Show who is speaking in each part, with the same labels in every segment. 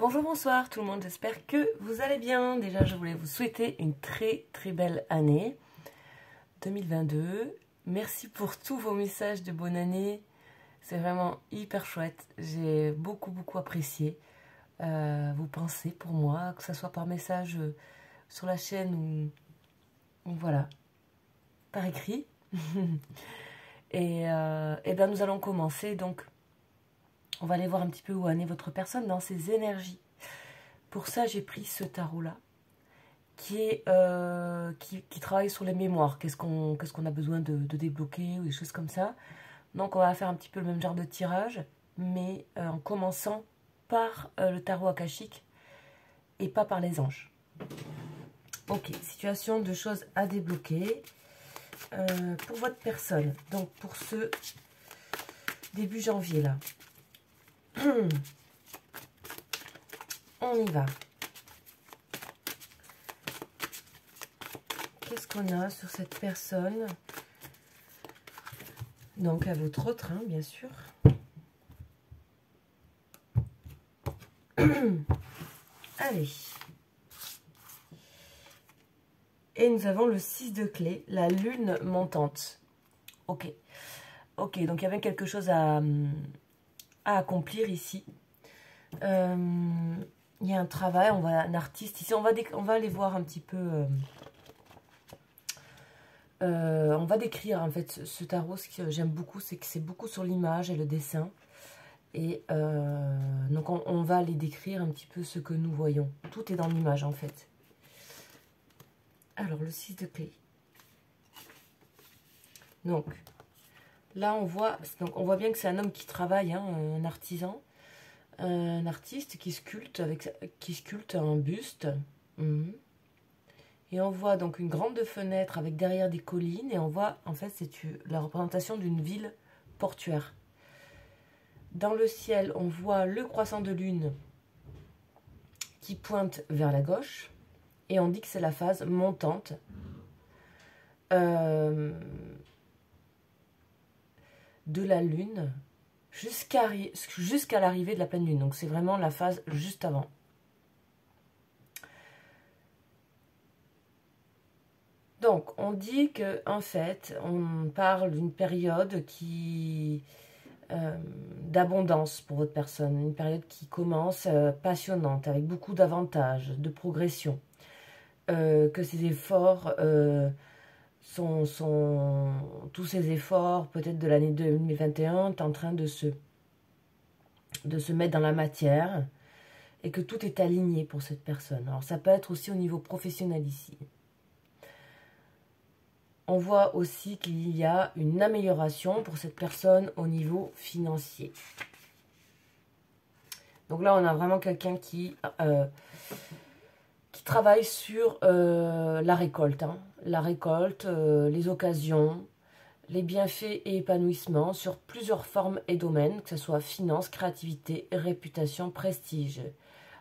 Speaker 1: Bonjour, bonsoir tout le monde, j'espère que vous allez bien. Déjà, je voulais vous souhaiter une très belle année 2022. Merci pour tous vos messages de bonne année, c'est vraiment hyper chouette. J'ai beaucoup apprécié vos pensées pour moi, que ce soit par message sur la chaîne ou voilà, par écrit. Et bien nous allons commencer, donc on va aller voir un petit peu où en est votre personne dans ses énergies. Pour ça, j'ai pris ce tarot-là, qui travaille sur les mémoires. Qu'est-ce qu'on a besoin de débloquer ou des choses comme ça. Donc, on va faire un petit peu le même genre de tirage, mais en commençant par le tarot akashique et pas par les anges. Ok, situation de choses à débloquer pour votre personne. Donc, pour ce début janvier, là. On y va. Qu'est-ce qu'on a sur cette personne? Donc, à votre autre, hein, bien sûr. Allez. Et nous avons le 6 de clé, la lune montante. Ok. Ok, donc il y avait quelque chose à accomplir ici. Il y a un travail, un artiste ici. On va aller voir un petit peu. On va décrire en fait ce tarot. Ce que j'aime beaucoup, c'est que c'est beaucoup sur l'image et le dessin. Et donc on va aller décrire un petit peu ce que nous voyons. Tout est dans l'image en fait. Alors le 6 de clé. Donc là on voit bien que c'est un homme qui travaille, hein, un artisan. Un artiste qui sculpte un buste. Et on voit donc une grande fenêtre avec derrière des collines. Et on voit, en fait, c'est la représentation d'une ville portuaire. Dans le ciel, on voit le croissant de lune qui pointe vers la gauche. Et on dit que c'est la phase montante. De la lune jusqu'à l'arrivée de la pleine lune. Donc c'est vraiment la phase juste avant. Donc on dit que en fait on parle d'une période d'abondance pour votre personne, une période qui commence passionnante avec beaucoup d'avantages, de progression, que ces efforts tous ces efforts peut-être de l'année 2021 sont en train de se mettre dans la matière et que tout est aligné pour cette personne. Alors ça peut être aussi au niveau professionnel ici. On voit aussi qu'il y a une amélioration pour cette personne au niveau financier. Donc là on a vraiment quelqu'un qui travaille sur la récolte, hein. La récolte, les occasions, les bienfaits et épanouissements sur plusieurs formes et domaines, que ce soit finance, créativité, réputation, prestige.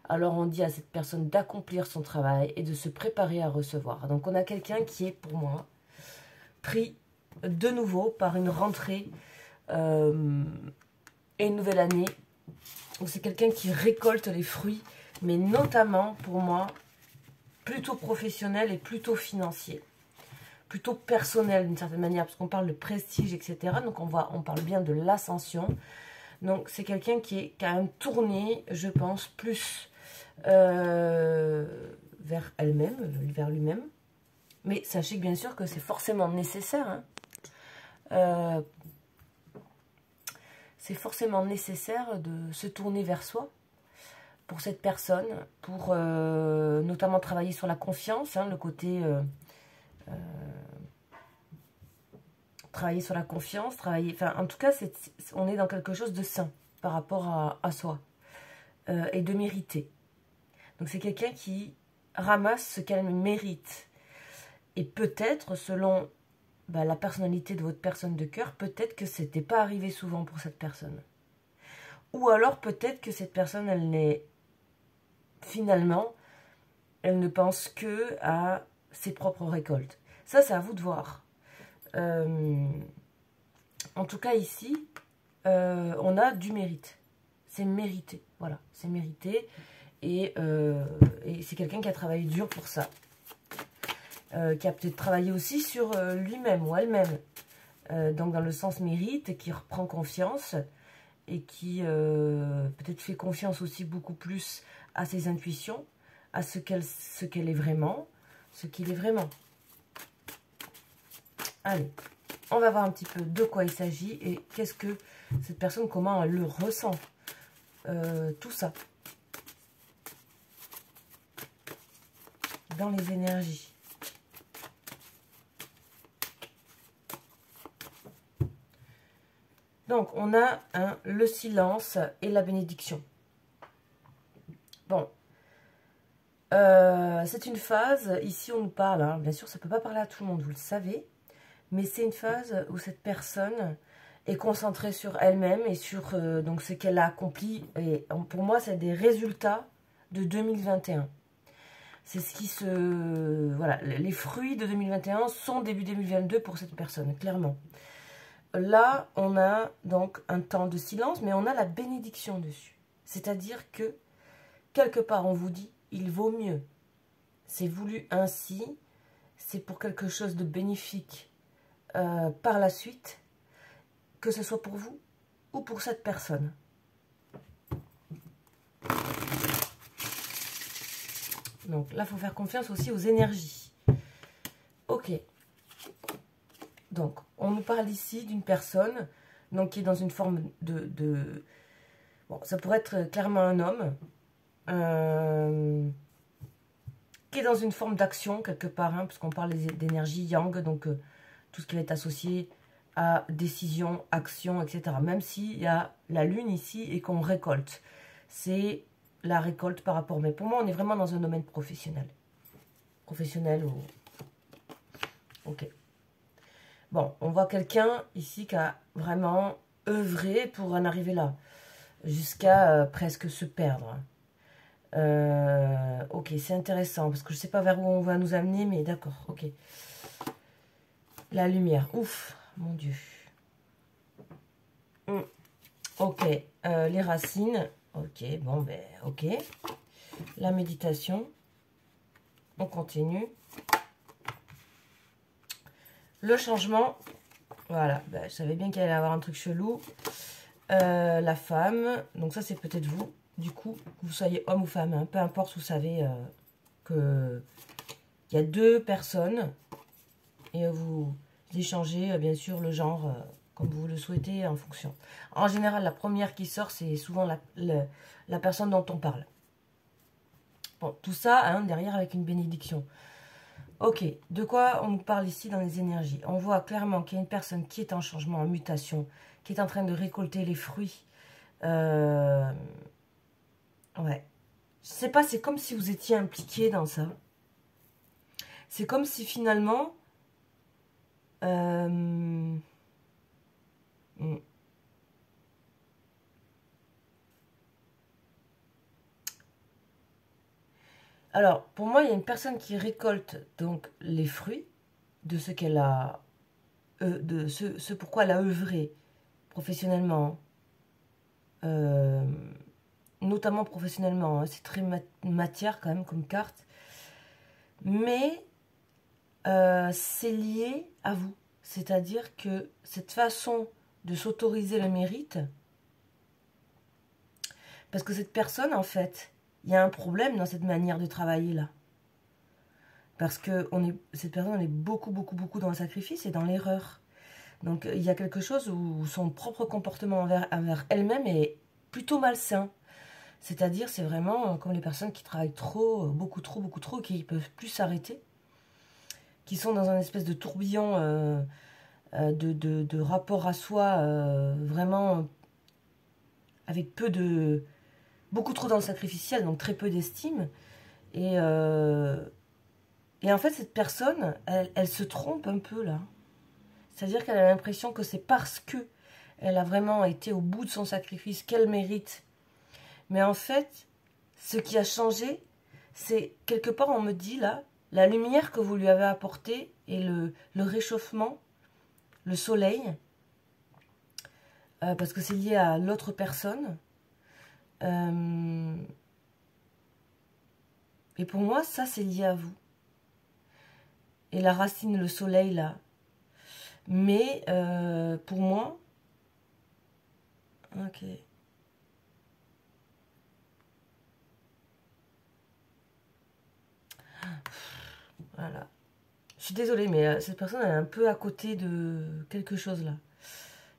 Speaker 1: Alors on dit à cette personne d'accomplir son travail et de se préparer à recevoir. Donc on a quelqu'un qui est pour moi pris de nouveau par une rentrée et une nouvelle année. Donc c'est quelqu'un qui récolte les fruits, mais notamment pour moi plutôt professionnel et plutôt financier. Plutôt personnel d'une certaine manière, parce qu'on parle de prestige, etc. Donc on parle bien de l'ascension. Donc c'est quelqu'un qui est quand même tourné, je pense, plus vers elle-même, vers lui-même. Mais sachez que bien sûr que c'est forcément nécessaire. Hein. C'est forcément nécessaire de se tourner vers soi pour cette personne, pour notamment travailler sur la confiance, hein, le côté... travailler sur la confiance, en tout cas, on est dans quelque chose de sain par rapport à soi et de mériter. Donc c'est quelqu'un qui ramasse ce qu'elle mérite. Et peut-être, selon la personnalité de votre personne de cœur, peut-être que c'était pas arrivé souvent pour cette personne. Ou alors peut-être que cette personne, finalement, elle ne pense que à ses propres récoltes. Ça, c'est à vous de voir. En tout cas ici on a du mérite, c'est mérité, voilà, c'est mérité et c'est quelqu'un qui a travaillé dur pour ça. Qui a peut-être travaillé aussi sur lui-même ou elle-même. Donc dans le sens mérite, qui reprend confiance et qui peut-être fait confiance aussi beaucoup plus à ses intuitions, à ce qu'elle est vraiment, ce qu'il est vraiment. Allez, on va voir un petit peu de quoi il s'agit et qu'est-ce que cette personne, comment elle le ressent. Tout ça. Dans les énergies. Donc, on a le silence et la bénédiction. Bon. C'est une phase, ici on nous parle, hein, bien sûr ça ne peut pas parler à tout le monde, vous le savez, mais c'est une phase où cette personne est concentrée sur elle-même et sur donc ce qu'elle a accompli. Et pour moi, c'est des résultats de 2021. C'est ce qui se... Voilà, les fruits de 2021 sont début 2022 pour cette personne, clairement. Là, on a donc un temps de silence, mais on a la bénédiction dessus. C'est-à-dire que, quelque part, on vous dit, il vaut mieux. C'est voulu ainsi, c'est pour quelque chose de bénéfique par la suite, que ce soit pour vous ou pour cette personne. Donc là, il faut faire confiance aussi aux énergies. Ok. Donc, on nous parle ici d'une personne donc, qui est dans une forme de... Bon, ça pourrait être clairement un homme. Qui est dans une forme d'action quelque part, hein, puisqu'on parle d'énergie yang, donc tout ce qui va être associé à décision, action, etc. Même s'il y a la lune ici et qu'on récolte. C'est la récolte par rapport... Mais pour moi, on est vraiment dans un domaine professionnel. Professionnel ou... Ok. Bon, on voit quelqu'un ici qui a vraiment œuvré pour en arriver là. Jusqu'à presque se perdre. Ok, c'est intéressant, parce que je ne sais pas vers où on va nous amener, mais d'accord, ok. La lumière, ouf, mon Dieu. Ok, les racines, ok, bon, ben, ok. La méditation, on continue. Le changement, voilà, ben, je savais bien qu'il allait y avoir un truc chelou. La femme, donc ça c'est peut-être vous. Du coup, que vous soyez homme ou femme, hein, peu importe, vous savez qu'il y a deux personnes et vous échangez bien sûr le genre comme vous le souhaitez en fonction. En général, la première qui sort, c'est souvent la personne dont on parle. Bon, tout ça, hein, derrière avec une bénédiction. Ok, de quoi on nous parle ici dans les énergies? On voit clairement qu'il y a une personne qui est en changement, en mutation, qui est en train de récolter les fruits. Ouais. Je sais pas, c'est comme si vous étiez impliqué dans ça. C'est comme si finalement... Alors, pour moi, il y a une personne qui récolte donc les fruits de ce qu'elle a... de ce pourquoi elle a œuvré professionnellement. Notamment professionnellement. Hein. C'est très matière quand même comme carte. Mais c'est lié à vous. C'est-à-dire que cette façon de s'autoriser le mérite, parce que cette personne, en fait, il y a un problème dans cette manière de travailler là. Parce que cette personne est beaucoup dans le sacrifice et dans l'erreur. Donc il y a quelque chose où son propre comportement envers elle-même est plutôt malsain. C'est-à-dire, c'est vraiment comme les personnes qui travaillent trop, beaucoup trop, qui ne peuvent plus s'arrêter, qui sont dans un espèce de tourbillon de rapport à soi, vraiment avec beaucoup trop dans le sacrificiel, donc très peu d'estime. Et en fait, cette personne, elle se trompe un peu là. C'est-à-dire qu'elle a l'impression que c'est parce que elle a vraiment été au bout de son sacrifice qu'elle mérite. Mais en fait, ce qui a changé, c'est quelque part, on me dit là, la lumière que vous lui avez apportée et le réchauffement, le soleil, parce que c'est lié à l'autre personne. Et pour moi, ça, c'est lié à vous. Et la racine, le soleil, là. Mais pour moi... Ok. Voilà. Je suis désolée, mais cette personne elle est un peu à côté de quelque chose, là.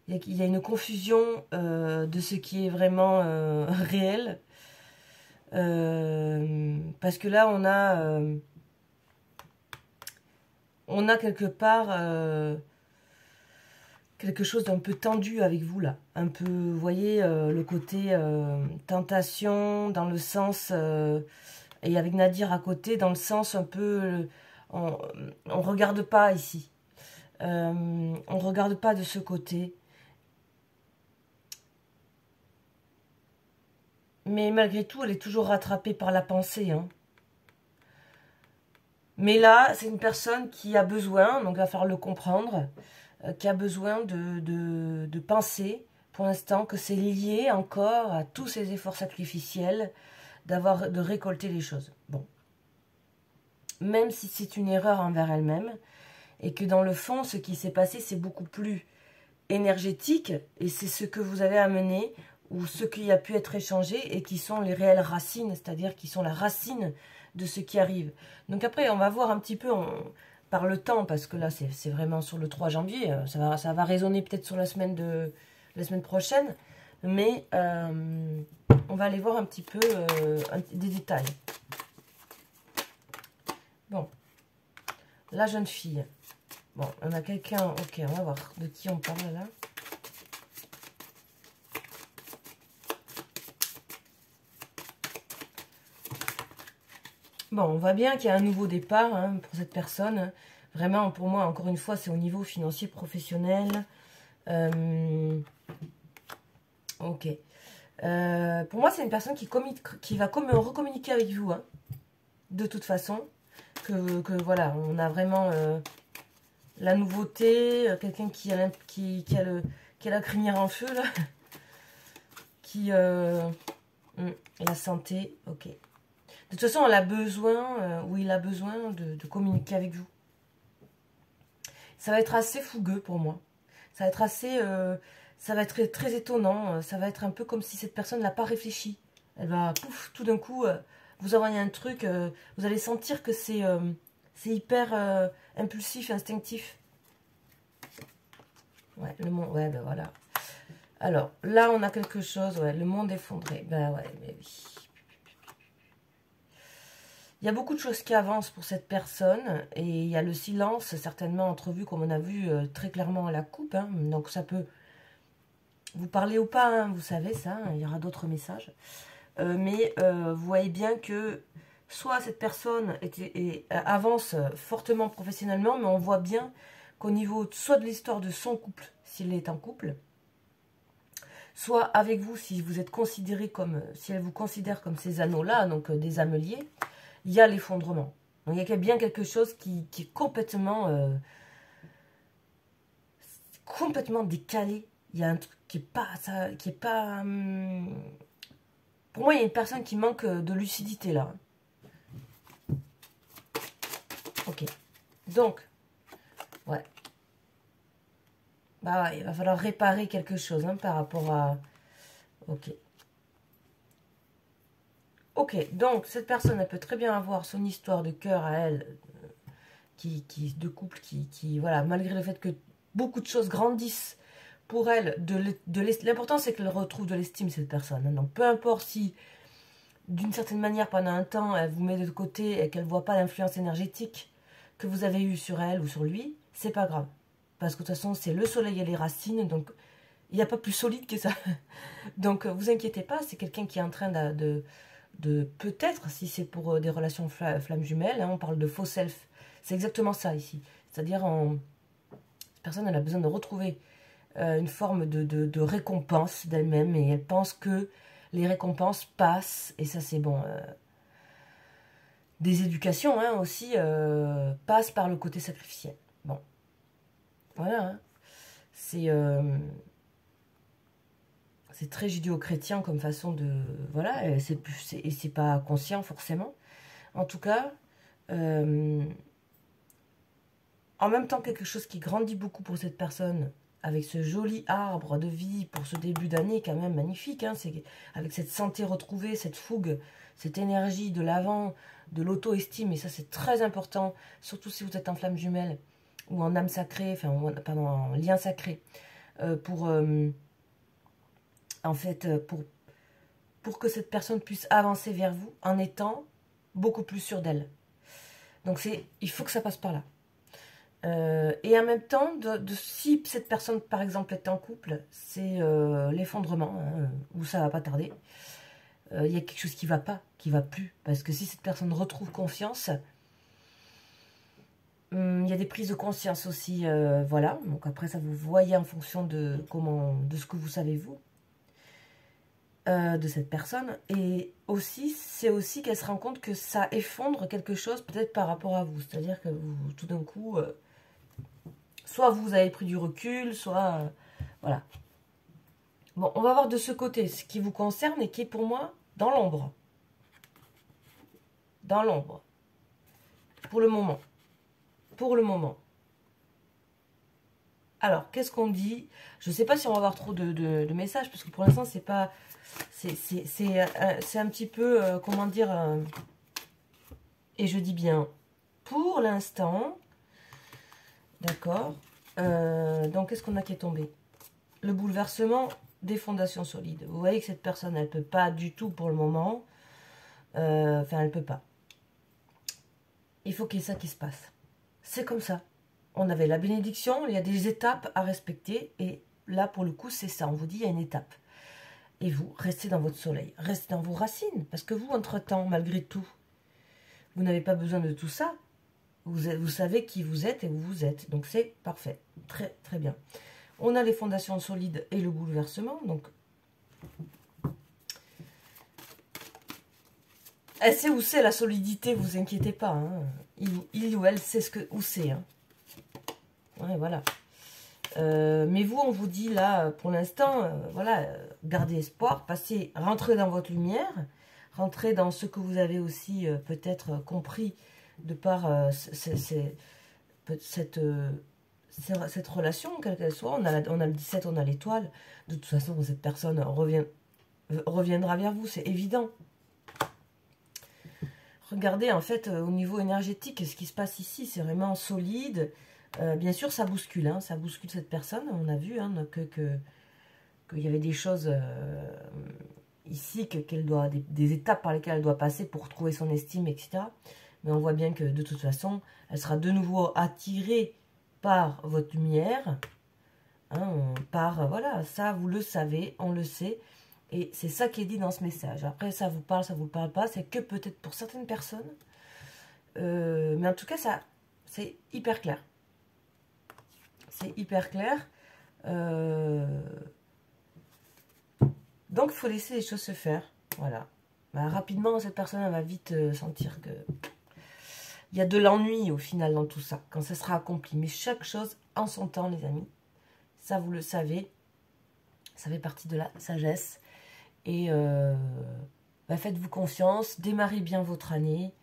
Speaker 1: Il y a une confusion de ce qui est vraiment réel. Parce que là, on a quelque part quelque chose d'un peu tendu avec vous, là. Un peu, vous voyez, le côté tentation, dans le sens... et avec Nadir à côté, dans le sens un peu... on regarde pas ici. On regarde pas de ce côté. Mais malgré tout, elle est toujours rattrapée par la pensée. Hein. Mais là, c'est une personne qui a besoin, donc il va falloir le comprendre, qui a besoin de penser, pour l'instant, que c'est lié encore à tous ces efforts sacrificiels de récolter les choses. Bon. Même si c'est une erreur envers elle-même, et que dans le fond, ce qui s'est passé, c'est beaucoup plus énergétique, et c'est ce que vous avez amené, ou ce qui a pu être échangé, et qui sont les réelles racines, c'est-à-dire qui sont la racine de ce qui arrive. Donc après, on va voir un petit peu par le temps, parce que là, c'est vraiment sur le 3 janvier, ça va résonner peut-être sur la semaine prochaine, mais on va aller voir un petit peu des détails. Bon, la jeune fille. Bon, on a quelqu'un, ok, on va voir de qui on parle là. Bon, on voit bien qu'il y a un nouveau départ hein, pour cette personne. Vraiment, pour moi, encore une fois, c'est au niveau financier professionnel. Ok. Pour moi, c'est une personne qui va recommuniquer avec vous. Hein, de toute façon. Que voilà, on a vraiment la nouveauté. Quelqu'un qui a la crinière en feu, là. La santé, ok. De toute façon, elle a besoin, ou il a besoin de communiquer avec vous. Ça va être assez fougueux pour moi. Ça va être assez... ça va être très, très étonnant. Ça va être un peu comme si cette personne n'a pas réfléchi. Elle va, pouf, tout d'un coup, vous envoyer un truc. Vous allez sentir que c'est hyper impulsif, instinctif. Ouais, le monde... Ouais, ben voilà. Alors, là, on a quelque chose. Ouais, le monde effondré. Ben ouais, mais oui. Il y a beaucoup de choses qui avancent pour cette personne et il y a le silence certainement entrevu comme on a vu très clairement à la coupe. Hein, donc ça peut vous parler ou pas, hein, vous savez ça, hein, il y aura d'autres messages. Mais vous voyez bien que soit cette personne avance fortement professionnellement, mais on voit bien qu'au niveau soit de l'histoire de son couple, s'il est en couple, soit avec vous si vous êtes considéré comme, si elle vous considère comme ces anneaux-là, donc des âmes liées, il y a l'effondrement. Donc, il y a bien quelque chose qui est complètement décalé. Il y a un truc qui est pas... Pour moi, il y a une personne qui manque de lucidité, là. Ok. Donc, ouais. Bah ouais, il va falloir réparer quelque chose hein, par rapport à... Ok. Ok, donc cette personne, elle peut très bien avoir son histoire de cœur à elle, de couple, voilà, malgré le fait que beaucoup de choses grandissent pour elle, l'important c'est qu'elle retrouve de l'estime, cette personne. Hein, donc peu importe si, d'une certaine manière, pendant un temps, elle vous met de côté et qu'elle ne voit pas l'influence énergétique que vous avez eue sur elle ou sur lui, c'est pas grave. Parce que de toute façon, c'est le soleil et les racines, donc il n'y a pas plus solide que ça. Donc vous inquiétez pas, c'est quelqu'un qui est en train de peut-être, si c'est pour des relations flammes jumelles, hein, on parle de faux self. C'est exactement ça ici. C'est-à-dire, cette personne, elle a besoin de retrouver une forme de récompense d'elle-même et elle pense que les récompenses passent, et ça c'est bon, des éducations hein, aussi, passent par le côté sacrificiel. Bon, voilà, hein. C'est très judéo-chrétien comme façon de... Voilà, et c'est pas conscient forcément. En tout cas, en même temps, quelque chose qui grandit beaucoup pour cette personne, avec ce joli arbre de vie pour ce début d'année quand même magnifique, hein, avec cette santé retrouvée, cette fougue, cette énergie de l'avant, de l'auto-estime, et ça c'est très important, surtout si vous êtes en flamme jumelle, ou en âme sacrée, enfin, pardon, en lien sacré, en fait, pour que cette personne puisse avancer vers vous en étant beaucoup plus sûre d'elle. Donc il faut que ça passe par là. Et en même temps, si cette personne, par exemple, est en couple, c'est l'effondrement, hein, où ça va pas tarder. Il y a quelque chose qui va pas, qui va plus. Parce que si cette personne retrouve confiance, il y a des prises de conscience aussi, voilà. Donc après, ça vous voyez en fonction de ce que vous savez vous, de cette personne. Et aussi, c'est aussi qu'elle se rend compte que ça effondre quelque chose, peut-être par rapport à vous. C'est-à-dire que vous, tout d'un coup... soit vous avez pris du recul, soit... voilà. Bon, on va voir de ce côté ce qui vous concerne et qui est pour moi dans l'ombre. Dans l'ombre. Pour le moment. Pour le moment. Alors, qu'est-ce qu'on dit? Je ne sais pas si on va avoir trop de messages, parce que pour l'instant, c'est pas... C'est un petit peu, comment dire... et je dis bien, pour l'instant... D'accord. Donc, qu'est-ce qu'on a qui est tombé? Le bouleversement des fondations solides. Vous voyez que cette personne, elle ne peut pas du tout pour le moment. Enfin, elle ne peut pas. Il faut qu'il y ait ça qui se passe. C'est comme ça. On avait la bénédiction, il y a des étapes à respecter. Et là, pour le coup, c'est ça. On vous dit, il y a une étape. Et vous, restez dans votre soleil. Restez dans vos racines. Parce que vous, entre-temps, malgré tout, vous n'avez pas besoin de tout ça. Vous savez qui vous êtes et où vous êtes. Donc, c'est parfait. Très, très bien. On a les fondations solides et le bouleversement. Donc, elle sait où c'est la solidité, vous inquiétez pas. Hein. Il ou elle sait où c'est. Hein. Ouais, voilà. Mais vous, on vous dit là, pour l'instant, voilà, gardez espoir, rentrez dans votre lumière, rentrez dans ce que vous avez aussi peut-être compris de par cette relation, quelle qu'elle soit. On a le 17, on a l'étoile. De toute façon, cette personne reviendra vers vous, c'est évident. Regardez, en fait, au niveau énergétique, ce qui se passe ici, c'est vraiment solide. Bien sûr, ça bouscule, hein, ça bouscule cette personne. On a vu hein, qu'il y avait des choses ici, qu'elle doit des étapes par lesquelles elle doit passer pour retrouver son estime, etc. Mais on voit bien que de toute façon, elle sera de nouveau attirée par votre lumière. Hein, voilà, ça vous le savez, on le sait. Et c'est ça qui est dit dans ce message. Après, ça vous parle, ça vous parle pas. C'est que peut-être pour certaines personnes. Mais en tout cas, c'est hyper clair. C'est hyper clair. Donc, il faut laisser les choses se faire. Voilà. Bah, rapidement, cette personne elle va vite sentir que il y a de l'ennui au final dans tout ça, quand ça sera accompli. Mais chaque chose en son temps, les amis. Ça, vous le savez. Ça fait partie de la sagesse. Et bah, faites-vous confiance. Démarrez bien votre année.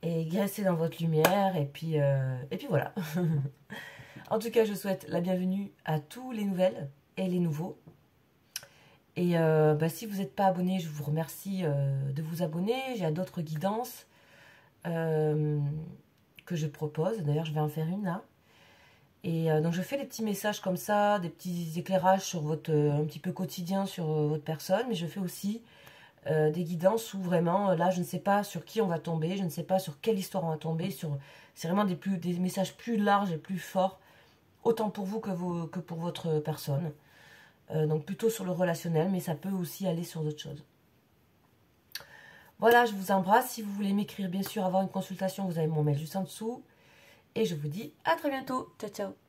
Speaker 1: Et restez dans votre lumière. Et puis voilà. En tout cas, je souhaite la bienvenue à tous les nouvelles et les nouveaux. Et bah, si vous n'êtes pas abonné, je vous remercie de vous abonner. J'ai d'autres guidances que je propose. D'ailleurs, je vais en faire une là. Et donc, je fais des petits messages comme ça, des petits éclairages sur un petit peu quotidien sur votre personne. Mais je fais aussi des guidances où vraiment, là, je ne sais pas sur qui on va tomber. Je ne sais pas sur quelle histoire on va tomber. C'est vraiment des messages plus larges et plus forts. Autant pour vous que pour votre personne. Donc plutôt sur le relationnel, mais ça peut aussi aller sur d'autres choses. Voilà, je vous embrasse. Si vous voulez m'écrire, bien sûr, avoir une consultation, vous avez mon mail juste en dessous. Et je vous dis à très bientôt. Ciao, ciao.